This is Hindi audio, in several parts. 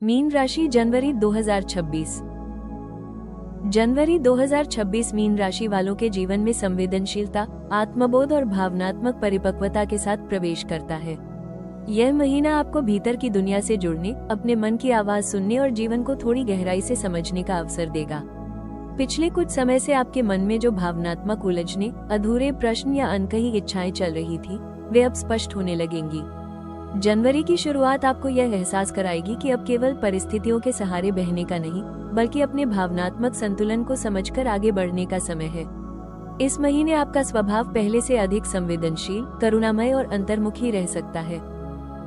मीन राशि जनवरी 2026। जनवरी 2026 मीन राशि वालों के जीवन में संवेदनशीलता, आत्मबोध और भावनात्मक परिपक्वता के साथ प्रवेश करता है। यह महीना आपको भीतर की दुनिया से जुड़ने, अपने मन की आवाज सुनने और जीवन को थोड़ी गहराई से समझने का अवसर देगा। पिछले कुछ समय से आपके मन में जो भावनात्मक उलझने, अधूरे प्रश्न या अनकही इच्छाएं चल रही थी, वे अब स्पष्ट होने लगेंगी। जनवरी की शुरुआत आपको यह एहसास कराएगी कि अब केवल परिस्थितियों के सहारे बहने का नहीं, बल्कि अपने भावनात्मक संतुलन को समझकर आगे बढ़ने का समय है। इस महीने आपका स्वभाव पहले से अधिक संवेदनशील, करुणामय और अंतर्मुखी रह सकता है।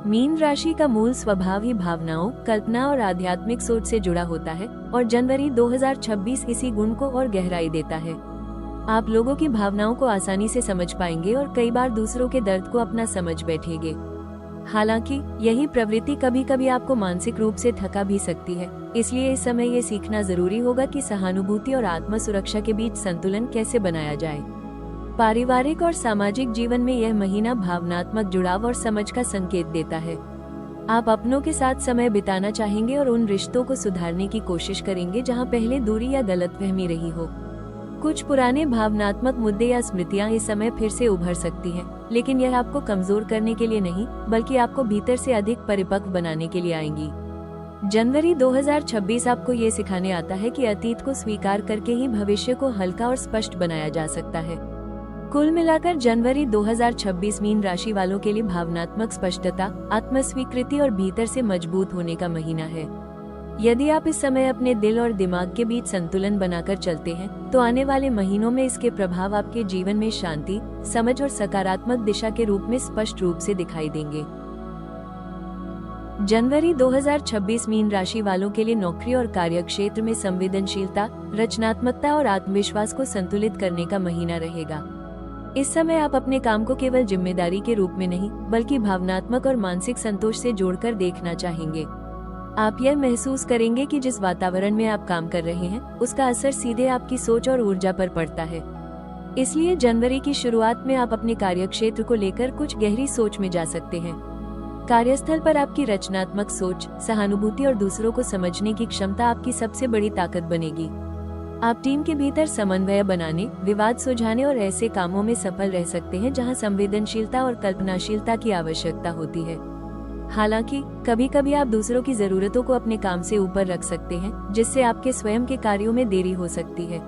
मीन राशि का मूल स्वभाव ही भावनाओं, कल्पना और आध्यात्मिक सोच से जुड़ा होता है और जनवरी 2026 इसी गुण को और गहराई देता है। आप लोगों की भावनाओं को आसानी से समझ पाएंगे और कई बार दूसरों के दर्द को अपना समझ बैठेंगे। हालांकि यही प्रवृत्ति कभी कभी आपको मानसिक रूप से थका भी सकती है, इसलिए इस समय ये सीखना जरूरी होगा कि सहानुभूति और आत्म सुरक्षा के बीच संतुलन कैसे बनाया जाए। पारिवारिक और सामाजिक जीवन में यह महीना भावनात्मक जुड़ाव और समझ का संकेत देता है। आप अपनों के साथ समय बिताना चाहेंगे और उन रिश्तों को सुधारने की कोशिश करेंगे जहां पहले दूरी या गलतफहमी रही हो। कुछ पुराने भावनात्मक मुद्दे या स्मृतियां इस समय फिर से उभर सकती हैं, लेकिन यह आपको कमजोर करने के लिए नहीं, बल्कि आपको भीतर से अधिक परिपक्व बनाने के लिए आएंगी। जनवरी 2026 आपको ये सिखाने आता है कि अतीत को स्वीकार करके ही भविष्य को हल्का और स्पष्ट बनाया जा सकता है। कुल मिलाकर जनवरी 2026 मीन राशि वालों के लिए भावनात्मक स्पष्टता, आत्मस्वीकृति और भीतर से मजबूत होने का महीना है। यदि आप इस समय अपने दिल और दिमाग के बीच संतुलन बनाकर चलते हैं, तो आने वाले महीनों में इसके प्रभाव आपके जीवन में शांति, समझ और सकारात्मक दिशा के रूप में स्पष्ट रूप से दिखाई देंगे। जनवरी 2026 मीन राशि वालों के लिए नौकरी और कार्यक्षेत्र में संवेदनशीलता, रचनात्मकता और आत्मविश्वास को संतुलित करने का महीना रहेगा। इस समय आप अपने काम को केवल जिम्मेदारी के रूप में नहीं, बल्कि भावनात्मक और मानसिक संतोष से जोड़कर देखना चाहेंगे। आप यह महसूस करेंगे कि जिस वातावरण में आप काम कर रहे हैं, उसका असर सीधे आपकी सोच और ऊर्जा पर पड़ता है। इसलिए जनवरी की शुरुआत में आप अपने कार्यक्षेत्र को लेकर कुछ गहरी सोच में जा सकते हैं। कार्यस्थल पर आपकी रचनात्मक सोच, सहानुभूति और दूसरों को समझने की क्षमता आपकी सबसे बड़ी ताकत बनेगी। आप टीम के भीतर समन्वय बनाने, विवाद सुलझाने और ऐसे कामों में सफल रह सकते हैं जहां संवेदनशीलता और कल्पनाशीलता की आवश्यकता होती है। हालांकि कभी कभी आप दूसरों की जरूरतों को अपने काम से ऊपर रख सकते हैं, जिससे आपके स्वयं के कार्यों में देरी हो सकती है।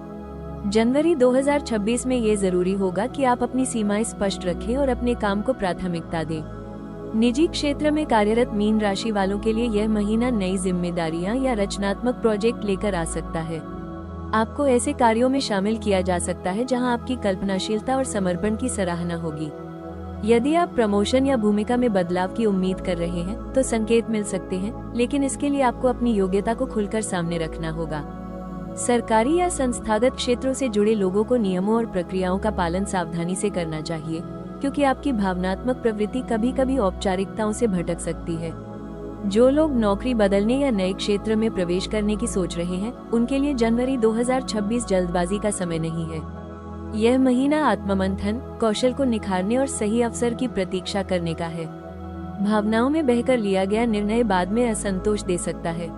जनवरी 2026 में ये जरूरी होगा कि आप अपनी सीमाएं स्पष्ट रखें और अपने काम को प्राथमिकता दें। निजी क्षेत्र में कार्यरत मीन राशि वालों के लिए यह महीना नई जिम्मेदारियां या रचनात्मक प्रोजेक्ट लेकर आ सकता है। आपको ऐसे कार्यों में शामिल किया जा सकता है जहां आपकी कल्पनाशीलता और समर्पण की सराहना होगी। यदि आप प्रमोशन या भूमिका में बदलाव की उम्मीद कर रहे हैं, तो संकेत मिल सकते हैं, लेकिन इसके लिए आपको अपनी योग्यता को खुलकर सामने रखना होगा। सरकारी या संस्थागत क्षेत्रों से जुड़े लोगों को नियमों और प्रक्रियाओं का पालन सावधानी से करना चाहिए, क्योंकि आपकी भावनात्मक प्रवृत्ति कभी कभी औपचारिकताओं से भटक सकती है। जो लोग नौकरी बदलने या नए क्षेत्र में प्रवेश करने की सोच रहे हैं, उनके लिए जनवरी 2026 जल्दबाजी का समय नहीं है। यह महीना आत्ममंथन, कौशल को निखारने और सही अवसर की प्रतीक्षा करने का है। भावनाओं में बहकर लिया गया निर्णय बाद में असंतोष दे सकता है।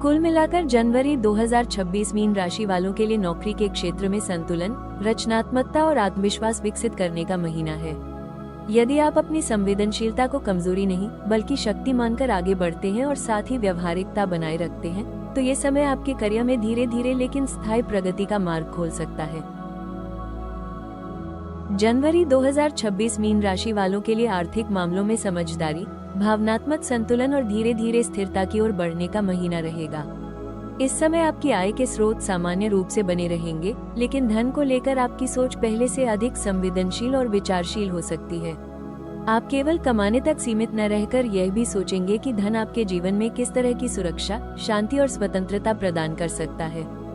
कुल मिलाकर जनवरी 2026 मीन राशि वालों के लिए नौकरी के क्षेत्र में संतुलन, रचनात्मकता और आत्मविश्वास विकसित करने का महीना है। यदि आप अपनी संवेदनशीलता को कमजोरी नहीं, बल्कि शक्ति मानकर आगे बढ़ते हैं और साथ ही व्यवहारिकता बनाए रखते हैं, तो ये समय आपके करियर में धीरे धीरे लेकिन स्थायी प्रगति का मार्ग खोल सकता है। जनवरी 2026 मीन राशि वालों के लिए आर्थिक मामलों में समझदारी, भावनात्मक संतुलन और धीरे धीरे स्थिरता की ओर बढ़ने का महीना रहेगा। इस समय आपकी आय के स्रोत सामान्य रूप से बने रहेंगे, लेकिन धन को लेकर आपकी सोच पहले से अधिक संवेदनशील और विचारशील हो सकती है। आप केवल कमाने तक सीमित न रहकर यह भी सोचेंगे कि धन आपके जीवन में किस तरह की सुरक्षा, शांति और स्वतंत्रता प्रदान कर सकता है।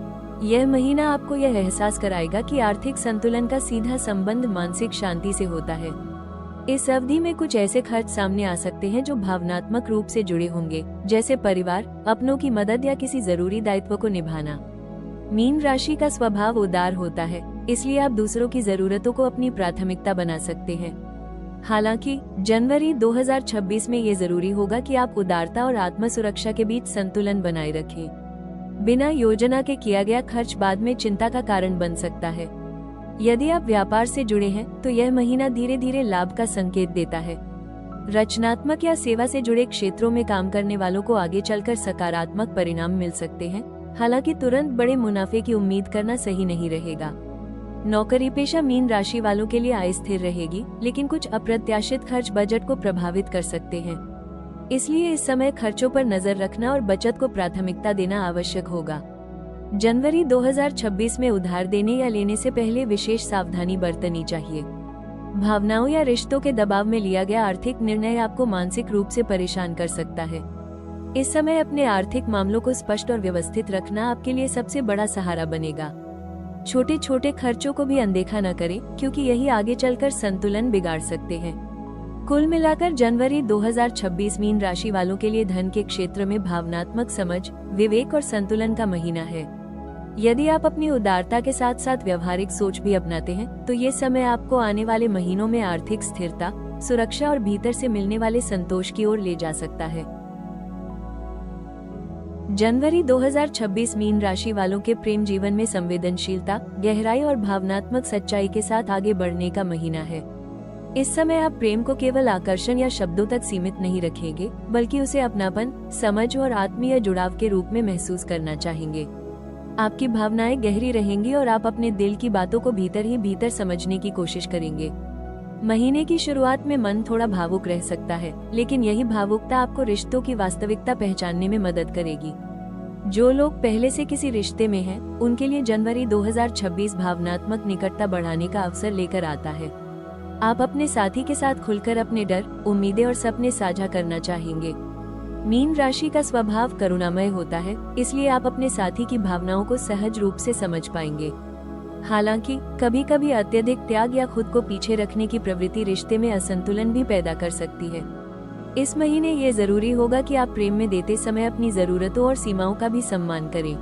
यह महीना आपको यह एहसास कराएगा कि आर्थिक संतुलन का सीधा संबंध मानसिक शांति से होता है। इस अवधि में कुछ ऐसे खर्च सामने आ सकते हैं जो भावनात्मक रूप से जुड़े होंगे, जैसे परिवार, अपनों की मदद या किसी जरूरी दायित्व को निभाना। मीन राशि का स्वभाव उदार होता है, इसलिए आप दूसरों की जरूरतों को अपनी प्राथमिकता बना सकते हैं। हालांकि जनवरी 2026 में ये जरूरी होगा कि आप उदारता और आत्म सुरक्षा के बीच संतुलन बनाए रखें। बिना योजना के किया गया खर्च बाद में चिंता का कारण बन सकता है। यदि आप व्यापार से जुड़े हैं तो यह महीना धीरे धीरे लाभ का संकेत देता है। रचनात्मक या सेवा से जुड़े क्षेत्रों में काम करने वालों को आगे चलकर सकारात्मक परिणाम मिल सकते हैं, हालांकि तुरंत बड़े मुनाफे की उम्मीद करना सही नहीं रहेगा। नौकरी पेशा मीन राशि वालों के लिए आय स्थिर रहेगी, लेकिन कुछ अप्रत्याशित खर्च बजट को प्रभावित कर सकते हैं। इसलिए इस समय खर्चों पर नजर रखना और बचत को प्राथमिकता देना आवश्यक होगा। जनवरी 2026 में उधार देने या लेने से पहले विशेष सावधानी बरतनी चाहिए। भावनाओं या रिश्तों के दबाव में लिया गया आर्थिक निर्णय आपको मानसिक रूप से परेशान कर सकता है। इस समय अपने आर्थिक मामलों को स्पष्ट और व्यवस्थित रखना आपके लिए सबसे बड़ा सहारा बनेगा। छोटे छोटे खर्चों को भी अनदेखा न करें, क्योंकि यही आगे चलकर संतुलन बिगाड़ सकते हैं। कुल मिलाकर जनवरी 2026 मीन राशि वालों के लिए धन के क्षेत्र में भावनात्मक समझ, विवेक और संतुलन का महीना है। यदि आप अपनी उदारता के साथ साथ व्यवहारिक सोच भी अपनाते हैं तो ये समय आपको आने वाले महीनों में आर्थिक स्थिरता, सुरक्षा और भीतर से मिलने वाले संतोष की ओर ले जा सकता है। जनवरी 2026 मीन राशि वालों के प्रेम जीवन में संवेदनशीलता, गहराई और भावनात्मक सच्चाई के साथ आगे बढ़ने का महीना है। इस समय आप प्रेम को केवल आकर्षण या शब्दों तक सीमित नहीं रखेंगे, बल्कि उसे अपनापन, समझ और आत्मीय जुड़ाव के रूप में महसूस करना चाहेंगे। आपकी भावनाएं गहरी रहेंगी और आप अपने दिल की बातों को भीतर ही भीतर समझने की कोशिश करेंगे। महीने की शुरुआत में मन थोड़ा भावुक रह सकता है, लेकिन यही भावुकता आपको रिश्तों की वास्तविकता पहचानने में मदद करेगी। जो लोग पहले से किसी रिश्ते में हैं, उनके लिए जनवरी 2026 भावनात्मक निकटता बढ़ाने का अवसर लेकर आता है। आप अपने साथी के साथ खुलकर अपने डर, उम्मीदें और सपने साझा करना चाहेंगे। मीन राशि का स्वभाव करुणामय होता है, इसलिए आप अपने साथी की भावनाओं को सहज रूप से समझ पाएंगे। हालांकि कभी कभी अत्यधिक त्याग या खुद को पीछे रखने की प्रवृत्ति रिश्ते में असंतुलन भी पैदा कर सकती है। इस महीने ये जरूरी होगा कि आप प्रेम में देते समय अपनी जरूरतों और सीमाओं का भी सम्मान करें।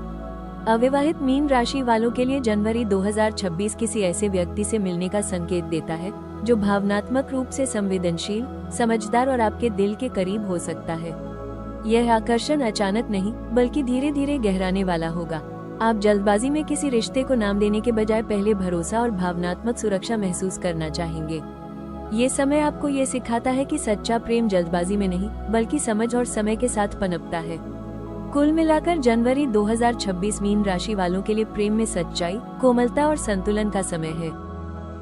अविवाहित मीन राशि वालों के लिए जनवरी 2026 किसी ऐसे व्यक्ति से मिलने का संकेत देता है जो भावनात्मक रूप से संवेदनशील, समझदार और आपके दिल के करीब हो सकता है। यह आकर्षण अचानक नहीं, बल्कि धीरे धीरे गहराने वाला होगा। आप जल्दबाजी में किसी रिश्ते को नाम देने के बजाय पहले भरोसा और भावनात्मक सुरक्षा महसूस करना चाहेंगे। ये समय आपको ये सिखाता है कि सच्चा प्रेम जल्दबाजी में नहीं, बल्कि समझ और समय के साथ पनपता है। कुल मिलाकर जनवरी 2026 मीन राशि वालों के लिए प्रेम में सच्चाई, कोमलता और संतुलन का समय है।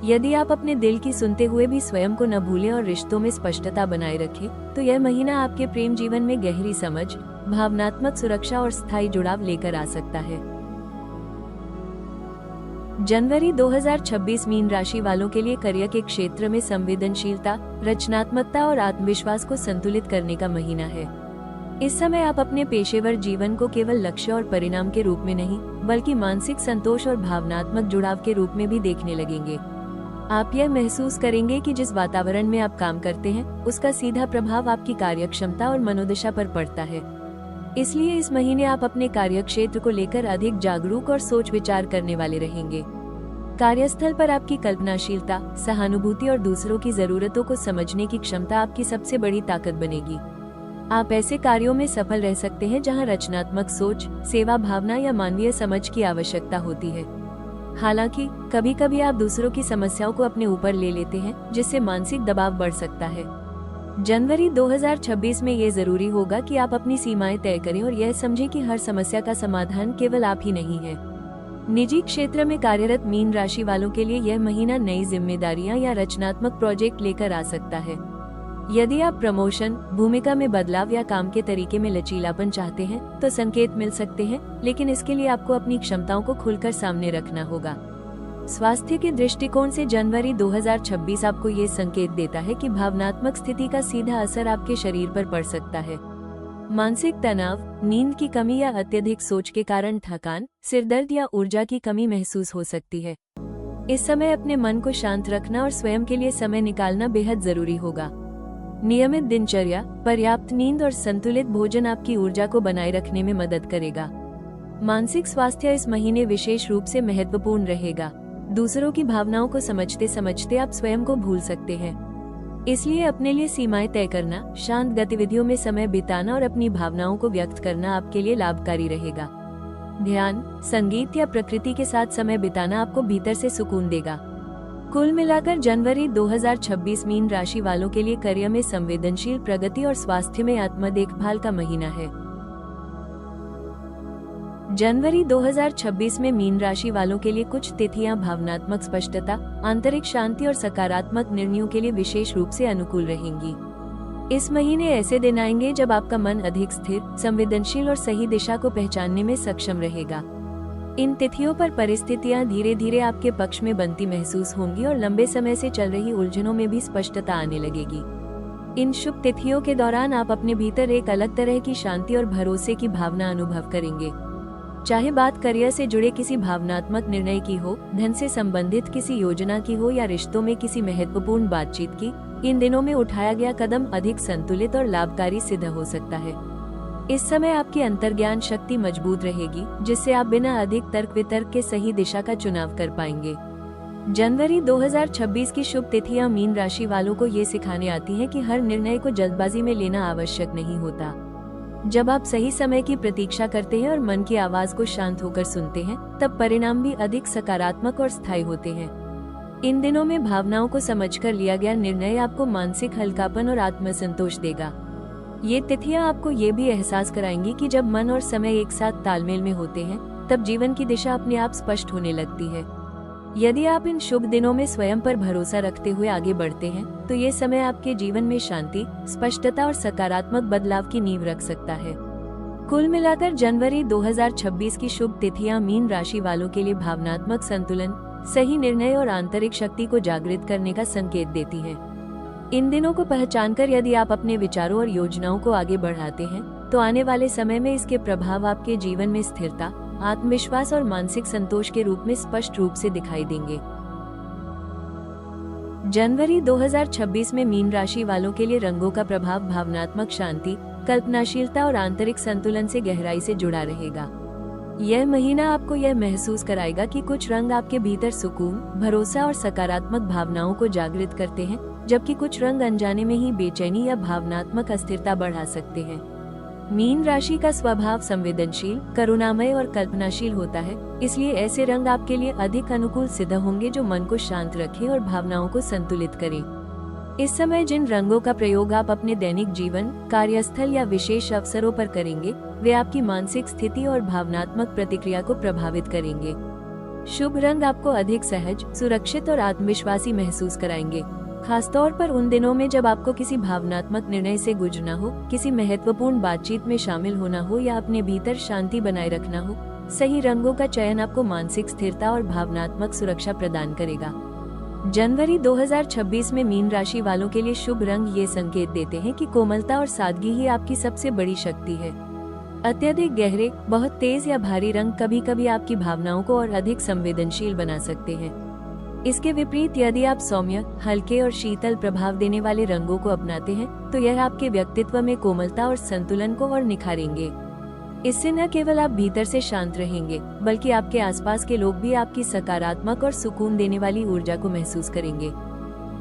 यदि आप अपने दिल की सुनते हुए भी स्वयं को न भूलें और रिश्तों में स्पष्टता बनाए रखें, तो यह महीना आपके प्रेम जीवन में गहरी समझ, भावनात्मक सुरक्षा और स्थायी जुड़ाव लेकर आ सकता है। जनवरी 2026 मीन राशि वालों के लिए करियर के क्षेत्र में संवेदनशीलता, रचनात्मकता और आत्मविश्वास को संतुलित करने का महीना है। इस समय आप अपने पेशेवर जीवन को केवल लक्ष्य और परिणाम के रूप में नहीं, बल्कि मानसिक संतोष और भावनात्मक जुड़ाव के रूप में भी देखने लगेंगे। आप यह महसूस करेंगे कि जिस वातावरण में आप काम करते हैं, उसका सीधा प्रभाव आपकी कार्यक्षमता और मनोदशा पर पड़ता है। इसलिए इस महीने आप अपने कार्यक्षेत्र को लेकर अधिक जागरूक और सोच विचार करने वाले रहेंगे। कार्यस्थल पर आपकी कल्पनाशीलता, सहानुभूति और दूसरों की जरूरतों को समझने की क्षमता आपकी सबसे बड़ी ताकत बनेगी। आप ऐसे कार्यों में सफल रह सकते हैं जहां रचनात्मक सोच, सेवा भावना या मानवीय समझ की आवश्यकता होती है। हालांकि कभी कभी आप दूसरों की समस्याओं को अपने ऊपर ले लेते हैं, जिससे मानसिक दबाव बढ़ सकता है। जनवरी 2026 में ये जरूरी होगा कि आप अपनी सीमाएं तय करें और यह समझें कि हर समस्या का समाधान केवल आप ही नहीं है। निजी क्षेत्र में कार्यरत मीन राशि वालों के लिए यह महीना नई जिम्मेदारियां या रचनात्मक प्रोजेक्ट लेकर आ सकता है। यदि आप प्रमोशन, भूमिका में बदलाव या काम के तरीके में लचीलापन चाहते हैं, तो संकेत मिल सकते हैं, लेकिन इसके लिए आपको अपनी क्षमताओं को खुलकर सामने रखना होगा। स्वास्थ्य के दृष्टिकोण से जनवरी 2026 आपको ये संकेत देता है कि भावनात्मक स्थिति का सीधा असर आपके शरीर पर पड़ सकता है। मानसिक तनाव, नींद की कमी या अत्यधिक सोच के कारण थकान, सिरदर्द या ऊर्जा की कमी महसूस हो सकती है। इस समय अपने मन को शांत रखना और स्वयं के लिए समय निकालना बेहद जरूरी होगा। नियमित दिनचर्या, पर्याप्त नींद और संतुलित भोजन आपकी ऊर्जा को बनाए रखने में मदद करेगा। मानसिक स्वास्थ्य इस महीने विशेष रूप से महत्वपूर्ण रहेगा। दूसरों की भावनाओं को समझते समझते आप स्वयं को भूल सकते हैं। इसलिए अपने लिए सीमाएं तय करना, शांत गतिविधियों में समय बिताना और अपनी भावनाओं को व्यक्त करना आपके लिए लाभकारी रहेगा। ध्यान, संगीत या प्रकृति के साथ समय बिताना आपको भीतर से सुकून देगा। कुल मिलाकर जनवरी 2026 मीन राशि वालों के लिए करियर में संवेदनशील प्रगति और स्वास्थ्य में आत्म देखभाल का महीना है। जनवरी 2026 में मीन राशि वालों के लिए कुछ तिथियां भावनात्मक स्पष्टता, आंतरिक शांति और सकारात्मक निर्णयों के लिए विशेष रूप से अनुकूल रहेंगी। इस महीने ऐसे दिन आएंगे जब आपका मन अधिक स्थिर, संवेदनशील और सही दिशा को पहचानने में सक्षम रहेगा। इन तिथियों पर परिस्थितियां धीरे धीरे आपके पक्ष में बनती महसूस होंगी और लंबे समय से चल रही उलझनों में भी स्पष्टता आने लगेगी। इन शुभ तिथियों के दौरान आप अपने भीतर एक अलग तरह की शांति और भरोसे की भावना अनुभव करेंगे। चाहे बात करियर से जुड़े किसी भावनात्मक निर्णय की हो, धन से संबंधित किसी योजना की हो या रिश्तों में किसी महत्वपूर्ण बातचीत की, इन दिनों में उठाया गया कदम अधिक संतुलित और लाभकारी सिद्ध हो सकता है। इस समय आपकी अंतर्ज्ञान शक्ति मजबूत रहेगी, जिससे आप बिना अधिक तर्क वितर्क के सही दिशा का चुनाव कर पाएंगे। जनवरी 2026 की शुभ तिथियां मीन राशि वालों को ये सिखाने आती हैं कि हर निर्णय को जल्दबाजी में लेना आवश्यक नहीं होता। जब आप सही समय की प्रतीक्षा करते हैं और मन की आवाज को शांत होकर सुनते हैं, तब परिणाम भी अधिक सकारात्मक और स्थायी होते हैं। इन दिनों में भावनाओं को समझकर लिया गया निर्णय आपको मानसिक हल्कापन और आत्मसंतोष देगा। ये तिथियां आपको ये भी एहसास कराएंगी कि जब मन और समय एक साथ तालमेल में होते हैं, तब जीवन की दिशा अपने आप स्पष्ट होने लगती है। यदि आप इन शुभ दिनों में स्वयं पर भरोसा रखते हुए आगे बढ़ते हैं, तो ये समय आपके जीवन में शांति, स्पष्टता और सकारात्मक बदलाव की नींव रख सकता है। कुल मिलाकर जनवरी 2026 की शुभ तिथियां मीन राशि वालों के लिए भावनात्मक संतुलन, सही निर्णय और आंतरिक शक्ति को जागृत करने का संकेत देती है। इन दिनों को पहचानकर यदि आप अपने विचारों और योजनाओं को आगे बढ़ाते हैं, तो आने वाले समय में इसके प्रभाव आपके जीवन में स्थिरता, आत्मविश्वास और मानसिक संतोष के रूप में स्पष्ट रूप से दिखाई देंगे। जनवरी 2026 में मीन राशि वालों के लिए रंगों का प्रभाव भावनात्मक शांति, कल्पनाशीलता और आंतरिक संतुलन से गहराई से जुड़ा रहेगा। यह महीना आपको यह महसूस कराएगा कि कुछ रंग आपके भीतर सुकून, भरोसा और सकारात्मक भावनाओं को जागृत करते हैं, जबकि कुछ रंग अनजाने में ही बेचैनी या भावनात्मक अस्थिरता बढ़ा सकते हैं। मीन राशि का स्वभाव संवेदनशील, करुणामय और कल्पनाशील होता है, इसलिए ऐसे रंग आपके लिए अधिक अनुकूल सिद्ध होंगे जो मन को शांत रखें और भावनाओं को संतुलित करें। इस समय जिन रंगों का प्रयोग आप अपने दैनिक जीवन, कार्यस्थल या विशेष अवसरों पर करेंगे, वे आपकी मानसिक स्थिति और भावनात्मक प्रतिक्रिया को प्रभावित करेंगे। शुभ रंग आपको अधिक सहज, सुरक्षित और आत्मविश्वासी महसूस कराएंगे, खासतौर पर उन दिनों में जब आपको किसी भावनात्मक निर्णय से गुजरना हो, किसी महत्वपूर्ण बातचीत में शामिल होना हो या अपने भीतर शांति बनाए रखना हो। सही रंगों का चयन आपको मानसिक स्थिरता और भावनात्मक सुरक्षा प्रदान करेगा। जनवरी 2026 में मीन राशि वालों के लिए शुभ रंग ये संकेत देते हैं कि कोमलता और सादगी ही आपकी सबसे बड़ी शक्ति है। अत्यधिक गहरे, बहुत तेज या भारी रंग कभी कभी आपकी भावनाओं को और अधिक संवेदनशील बना सकते हैं। इसके विपरीत यदि आप सौम्य, हल्के और शीतल प्रभाव देने वाले रंगों को अपनाते हैं, तो यह आपके व्यक्तित्व में कोमलता और संतुलन को और निखारेंगे। इससे न केवल आप भीतर से शांत रहेंगे, बल्कि आपके आसपास के लोग भी आपकी सकारात्मक और सुकून देने वाली ऊर्जा को महसूस करेंगे।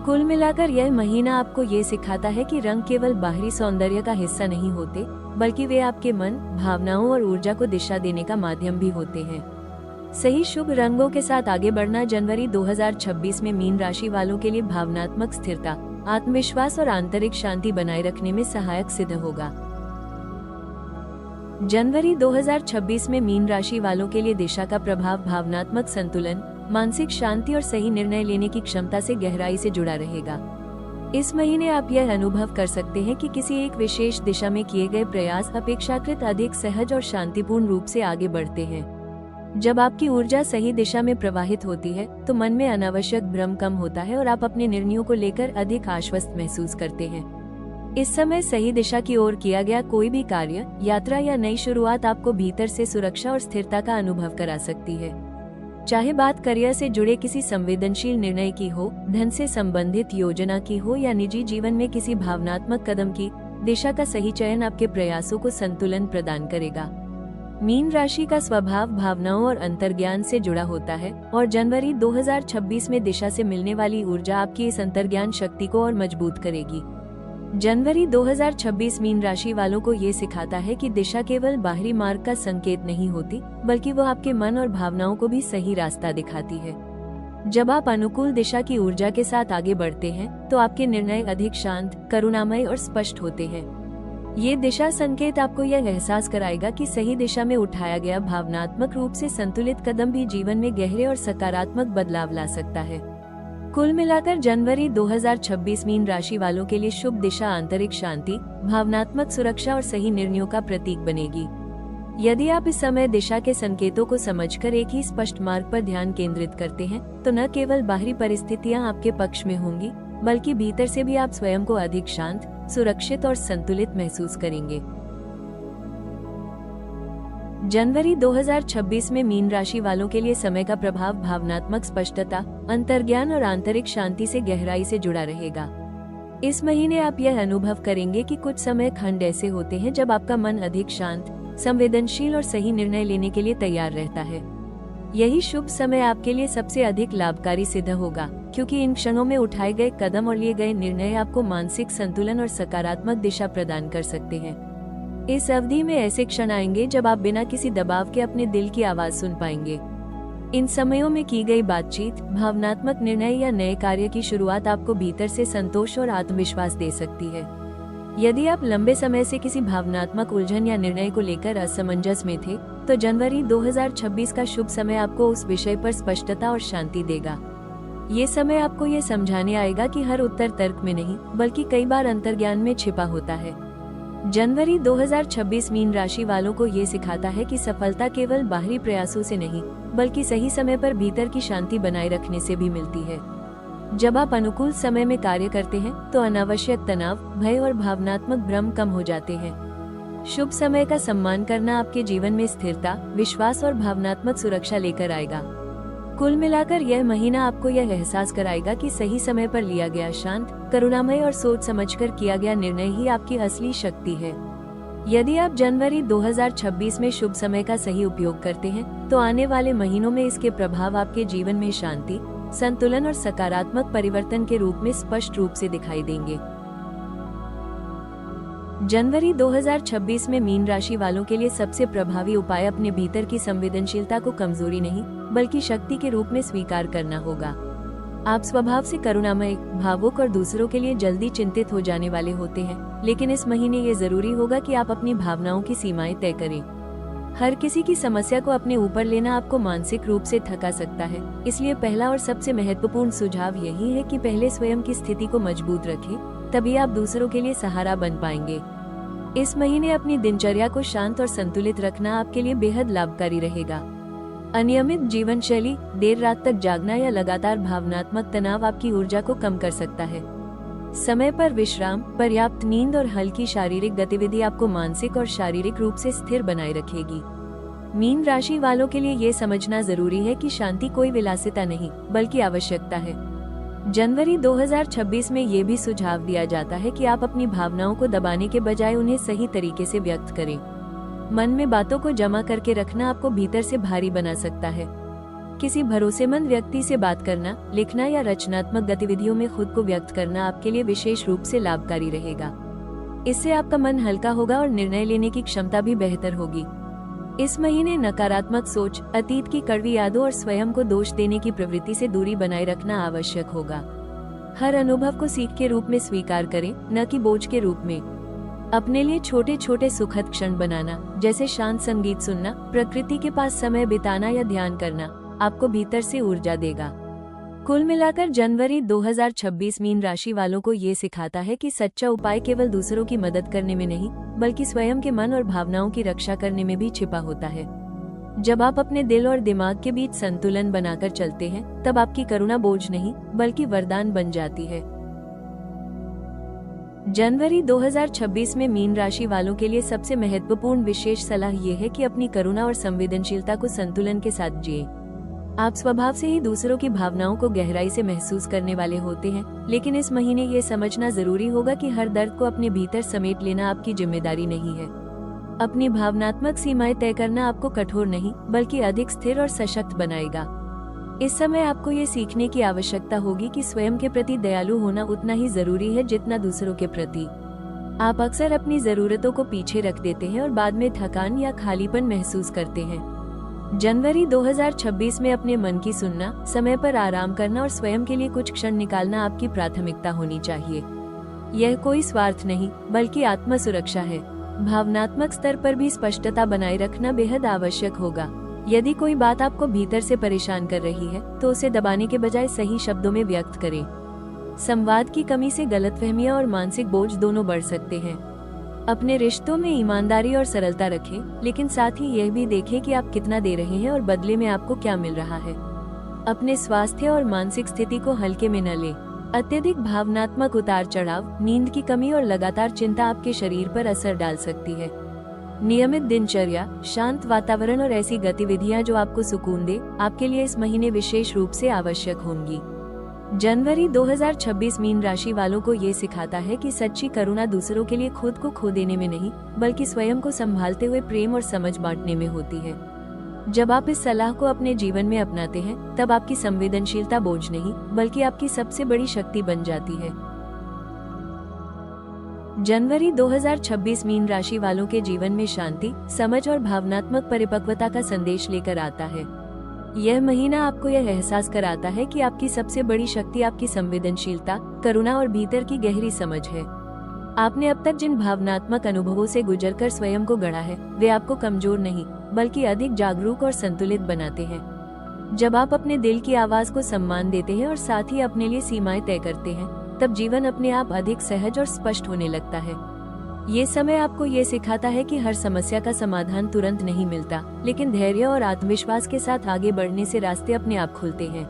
कुल मिलाकर यह महीना आपको ये सिखाता है कि रंग केवल बाहरी सौंदर्य का हिस्सा नहीं होते, बल्कि वे आपके मन, भावनाओं और ऊर्जा को दिशा देने का माध्यम भी होते हैं। सही शुभ रंगों के साथ आगे बढ़ना जनवरी 2026 में मीन राशि वालों के लिए भावनात्मक स्थिरता, आत्मविश्वास और आंतरिक शांति बनाए रखने में सहायक सिद्ध होगा। जनवरी 2026 में मीन राशि वालों के लिए दिशा का प्रभाव भावनात्मक संतुलन, मानसिक शांति और सही निर्णय लेने की क्षमता से गहराई से जुड़ा रहेगा। इस महीने आप यह अनुभव कर सकते हैं कि किसी एक विशेष दिशा में किए गए प्रयास अपेक्षाकृत अधिक सहज और शांतिपूर्ण रूप से आगे बढ़ते हैं। जब आपकी ऊर्जा सही दिशा में प्रवाहित होती है, तो मन में अनावश्यक भ्रम कम होता है और आप अपने निर्णयों को लेकर अधिक आश्वस्त महसूस करते हैं। इस समय सही दिशा की ओर किया गया कोई भी कार्य, यात्रा या नई शुरुआत आपको भीतर से सुरक्षा और स्थिरता का अनुभव करा सकती है। चाहे बात करियर से जुड़े किसी संवेदनशील निर्णय की हो, धन से संबंधित योजना की हो या निजी जीवन में किसी भावनात्मक कदम की, दिशा का सही चयन आपके प्रयासों को संतुलन प्रदान करेगा। मीन राशि का स्वभाव भावनाओं और अंतर्ज्ञान से जुड़ा होता है और जनवरी 2026 में दिशा से मिलने वाली ऊर्जा आपकी इस अंतर्ज्ञान शक्ति को और मजबूत करेगी। जनवरी 2026 मीन राशि वालों को ये सिखाता है कि दिशा केवल बाहरी मार्ग का संकेत नहीं होती, बल्कि वो आपके मन और भावनाओं को भी सही रास्ता दिखाती है। जब आप अनुकूल दिशा की ऊर्जा के साथ आगे बढ़ते हैं, तो आपके निर्णय अधिक शांत, करुणामय और स्पष्ट होते हैं। ये दिशा संकेत आपको यह एहसास कराएगा कि सही दिशा में उठाया गया भावनात्मक रूप से संतुलित कदम भी जीवन में गहरे और सकारात्मक बदलाव ला सकता है। कुल मिलाकर जनवरी 2026 मीन राशि वालों के लिए शुभ दिशा आंतरिक शांति, भावनात्मक सुरक्षा और सही निर्णयों का प्रतीक बनेगी। यदि आप इस समय दिशा के संकेतों को समझकर एक ही स्पष्ट मार्ग पर ध्यान केंद्रित करते हैं, तो न केवल बाहरी परिस्थितियां आपके पक्ष में होंगी, बल्कि भीतर से भी आप स्वयं को अधिक शांत, सुरक्षित और संतुलित महसूस करेंगे। जनवरी 2026 में मीन राशि वालों के लिए समय का प्रभाव भावनात्मक स्पष्टता, अंतर्ज्ञान और आंतरिक शांति से गहराई से जुड़ा रहेगा। इस महीने आप यह अनुभव करेंगे कि कुछ समय खंड ऐसे होते हैं जब आपका मन अधिक शांत, संवेदनशील और सही निर्णय लेने के लिए तैयार रहता है। यही शुभ समय आपके लिए सबसे अधिक लाभकारी सिद्ध होगा, क्योंकि इन क्षणों में उठाए गए कदम और लिए गए निर्णय आपको मानसिक संतुलन और सकारात्मक दिशा प्रदान कर सकते हैं। इस अवधि में ऐसे क्षण आएंगे जब आप बिना किसी दबाव के अपने दिल की आवाज सुन पाएंगे। इन समयों में की गई बातचीत, भावनात्मक निर्णय या नए कार्य की शुरुआत आपको भीतर से संतोष और आत्मविश्वास दे सकती है। यदि आप लंबे समय से किसी भावनात्मक उलझन या निर्णय को लेकर असमंजस में थे, तो जनवरी 2026 का शुभ समय आपको उस विषय पर स्पष्टता और शांति देगा। ये समय आपको ये समझाने आएगा कि हर उत्तर तर्क में नहीं, बल्कि कई बार अंतर्ज्ञान में छिपा होता है। जनवरी 2026 मीन राशि वालों को ये सिखाता है कि सफलता केवल बाहरी प्रयासों से नहीं, बल्कि सही समय पर भीतर की शांति बनाए रखने से भी मिलती है। जब आप अनुकूल समय में कार्य करते हैं, तो अनावश्यक तनाव, भय और भावनात्मक भ्रम कम हो जाते हैं। शुभ समय का सम्मान करना आपके जीवन में स्थिरता, विश्वास और भावनात्मक सुरक्षा लेकर आएगा। कुल मिलाकर यह महीना आपको यह एहसास कराएगा कि सही समय पर लिया गया शांत, करुणामय और सोच समझकर किया गया निर्णय ही आपकी असली शक्ति है। यदि आप जनवरी 2026 में शुभ समय का सही उपयोग करते हैं, तो आने वाले महीनों में इसके प्रभाव आपके जीवन में शांति, संतुलन और सकारात्मक परिवर्तन के रूप में स्पष्ट रूप से दिखाई देंगे। जनवरी 2026 में मीन राशि वालों के लिए सबसे प्रभावी उपाय अपने भीतर की संवेदनशीलता को कमजोरी नहीं, बल्कि शक्ति के रूप में स्वीकार करना होगा। आप स्वभाव से करुणामय, भावुक और दूसरों के लिए जल्दी चिंतित हो जाने वाले होते हैं, लेकिन इस महीने ये जरूरी होगा कि आप अपनी भावनाओं की सीमाएं तय करें। हर किसी की समस्या को अपने ऊपर लेना आपको मानसिक रूप से थका सकता है, इसलिए पहला और सबसे महत्वपूर्ण सुझाव यही है कि पहले स्वयं की स्थिति को मजबूत रखें, तभी आप दूसरों के लिए सहारा बन पाएंगे। इस महीने अपनी दिनचर्या को शांत और संतुलित रखना आपके लिए बेहद लाभकारी रहेगा। अनियमित जीवन शैली, देर रात तक जागना या लगातार भावनात्मक तनाव आपकी ऊर्जा को कम कर सकता है। समय पर विश्राम, पर्याप्त नींद और हल्की शारीरिक गतिविधि आपको मानसिक और शारीरिक रूप से स्थिर बनाए रखेगी। मीन राशि वालों के लिए ये समझना जरूरी है कि शांति कोई विलासिता नहीं, बल्कि आवश्यकता है। जनवरी 2026 में ये भी सुझाव दिया जाता है कि आप अपनी भावनाओं को दबाने के बजाय उन्हें सही तरीके से व्यक्त करें। मन में बातों को जमा करके रखना आपको भीतर से भारी बना सकता है। किसी भरोसेमंद व्यक्ति से बात करना, लिखना या रचनात्मक गतिविधियों में खुद को व्यक्त करना आपके लिए विशेष रूप से लाभकारी रहेगा। इससे आपका मन हल्का होगा और निर्णय लेने की क्षमता भी बेहतर होगी। इस महीने नकारात्मक सोच, अतीत की कड़वी यादों और स्वयं को दोष देने की प्रवृत्ति से दूरी बनाए रखना आवश्यक होगा। हर अनुभव को सीख के रूप में स्वीकार करें, न कि बोझ के रूप में। अपने लिए छोटे छोटे सुखद क्षण बनाना, जैसे शांत संगीत सुनना, प्रकृति के पास समय बिताना या ध्यान करना, आपको भीतर से ऊर्जा देगा। कुल मिलाकर जनवरी 2026 मीन राशि वालों को ये सिखाता है कि सच्चा उपाय केवल दूसरों की मदद करने में नहीं, बल्कि स्वयं के मन और भावनाओं की रक्षा करने में भी छिपा होता है। जब आप अपने दिल और दिमाग के बीच संतुलन बनाकर चलते हैं, तब आपकी करुणा बोझ नहीं, बल्कि वरदान बन जाती है। जनवरी 2026 में मीन राशि वालों के लिए सबसे महत्वपूर्ण विशेष सलाह ये है कि अपनी करुणा और संवेदनशीलता को संतुलन के साथ जिएं। आप स्वभाव से ही दूसरों की भावनाओं को गहराई से महसूस करने वाले होते हैं, लेकिन इस महीने ये समझना जरूरी होगा कि हर दर्द को अपने भीतर समेट लेना आपकी जिम्मेदारी नहीं है। अपनी भावनात्मक सीमाएं तय करना आपको कठोर नहीं बल्कि अधिक स्थिर और सशक्त बनाएगा। इस समय आपको ये सीखने की आवश्यकता होगी कि स्वयं के प्रति दयालु होना उतना ही जरूरी है जितना दूसरों के प्रति। आप अक्सर अपनी जरूरतों को पीछे रख देते हैं और बाद में थकान या खालीपन महसूस करते हैं। जनवरी 2026 में अपने मन की सुनना, समय पर आराम करना और स्वयं के लिए कुछ क्षण निकालना आपकी प्राथमिकता होनी चाहिए। यह कोई स्वार्थ नहीं बल्कि आत्म सुरक्षा है। भावनात्मक स्तर पर भी स्पष्टता बनाए रखना बेहद आवश्यक होगा। यदि कोई बात आपको भीतर से परेशान कर रही है तो उसे दबाने के बजाय सही शब्दों में व्यक्त करें। संवाद की कमी से गलतफहमियां और मानसिक बोझ दोनों बढ़ सकते हैं। अपने रिश्तों में ईमानदारी और सरलता रखें, लेकिन साथ ही यह भी देखें कि आप कितना दे रहे हैं और बदले में आपको क्या मिल रहा है। अपने स्वास्थ्य और मानसिक स्थिति को हल्के में न लें। अत्यधिक भावनात्मक उतार चढ़ाव, नींद की कमी और लगातार चिंता आपके शरीर पर असर डाल सकती है। नियमित दिनचर्या, शांत वातावरण और ऐसी गतिविधियां जो आपको सुकून दे, आपके लिए इस महीने विशेष रूप से आवश्यक होंगी। जनवरी 2026 मीन राशि वालों को ये सिखाता है कि सच्ची करुणा दूसरों के लिए खुद को खो देने में नहीं बल्कि स्वयं को संभालते हुए प्रेम और समझ बांटने में होती है। जब आप इस सलाह को अपने जीवन में अपनाते हैं तब आपकी संवेदनशीलता बोझ नहीं बल्कि आपकी सबसे बड़ी शक्ति बन जाती है। जनवरी 2026 मीन राशि वालों के जीवन में शांति, समझ और भावनात्मक परिपक्वता का संदेश लेकर आता है। यह महीना आपको यह एहसास कराता है कि आपकी सबसे बड़ी शक्ति आपकी संवेदनशीलता, करुणा और भीतर की गहरी समझ है। आपने अब तक जिन भावनात्मक अनुभवों से गुजरकर स्वयं को गढ़ा है, वे आपको कमजोर नहीं बल्कि अधिक जागरूक और संतुलित बनाते हैं। जब आप अपने दिल की आवाज को सम्मान देते हैं और साथ ही अपने लिए सीमाएं तय करते हैं, तब जीवन अपने आप अधिक सहज और स्पष्ट होने लगता है। ये समय आपको ये सिखाता है कि हर समस्या का समाधान तुरंत नहीं मिलता, लेकिन धैर्य और आत्मविश्वास के साथ आगे बढ़ने से रास्ते अपने आप खुलते हैं।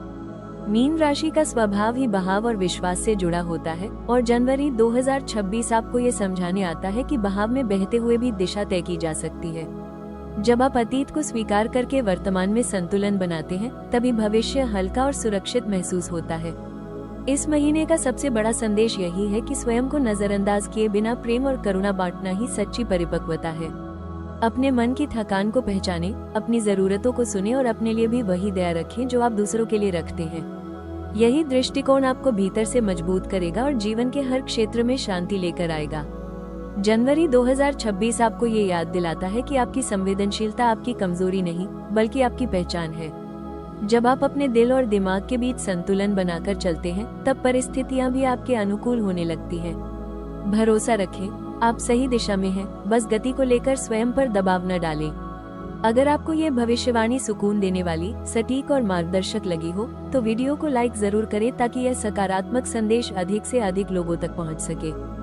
मीन राशि का स्वभाव ही बहाव और विश्वास से जुड़ा होता है और जनवरी 2026 आपको ये समझाने आता है कि बहाव में बहते हुए भी दिशा तय की जा सकती है। जब आप अतीत को स्वीकार करके वर्तमान में संतुलन बनाते हैं, तभी भविष्य हल्का और सुरक्षित महसूस होता है। इस महीने का सबसे बड़ा संदेश यही है कि स्वयं को नजरअंदाज किए बिना प्रेम और करुणा बांटना ही सच्ची परिपक्वता है। अपने मन की थकान को पहचानें, अपनी जरूरतों को सुने और अपने लिए भी वही दया रखें जो आप दूसरों के लिए रखते हैं। यही दृष्टिकोण आपको भीतर से मजबूत करेगा और जीवन के हर क्षेत्र में शांति लेकर आएगा। जनवरी 2026 आपको ये याद दिलाता है कि आपकी संवेदनशीलता आपकी कमजोरी नहीं बल्कि आपकी पहचान है। जब आप अपने दिल और दिमाग के बीच संतुलन बनाकर चलते हैं, तब परिस्थितियां भी आपके अनुकूल होने लगती हैं। भरोसा रखें, आप सही दिशा में हैं, बस गति को लेकर स्वयं पर दबाव न डालें। अगर आपको ये भविष्यवाणी सुकून देने वाली, सटीक और मार्गदर्शक लगी हो, तो वीडियो को लाइक जरूर करें ताकि यह सकारात्मक संदेश अधिक से अधिक लोगों तक पहुंच सके।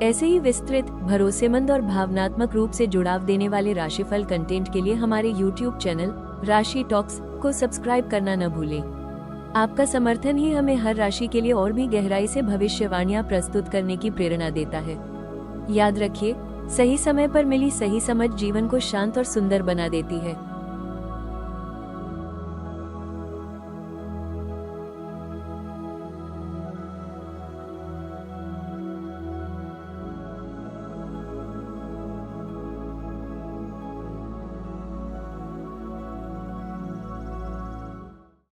ऐसे ही विस्तृत, भरोसेमंद और भावनात्मक रूप से जुड़ाव देने वाले राशिफल कंटेंट के लिए हमारे YouTube चैनल राशि टॉक्स को सब्सक्राइब करना न भूलें। आपका समर्थन ही हमें हर राशि के लिए और भी गहराई से भविष्यवाणियां प्रस्तुत करने की प्रेरणा देता है। याद रखिए, सही समय पर मिली सही समझ जीवन को शांत और सुंदर बना देती है।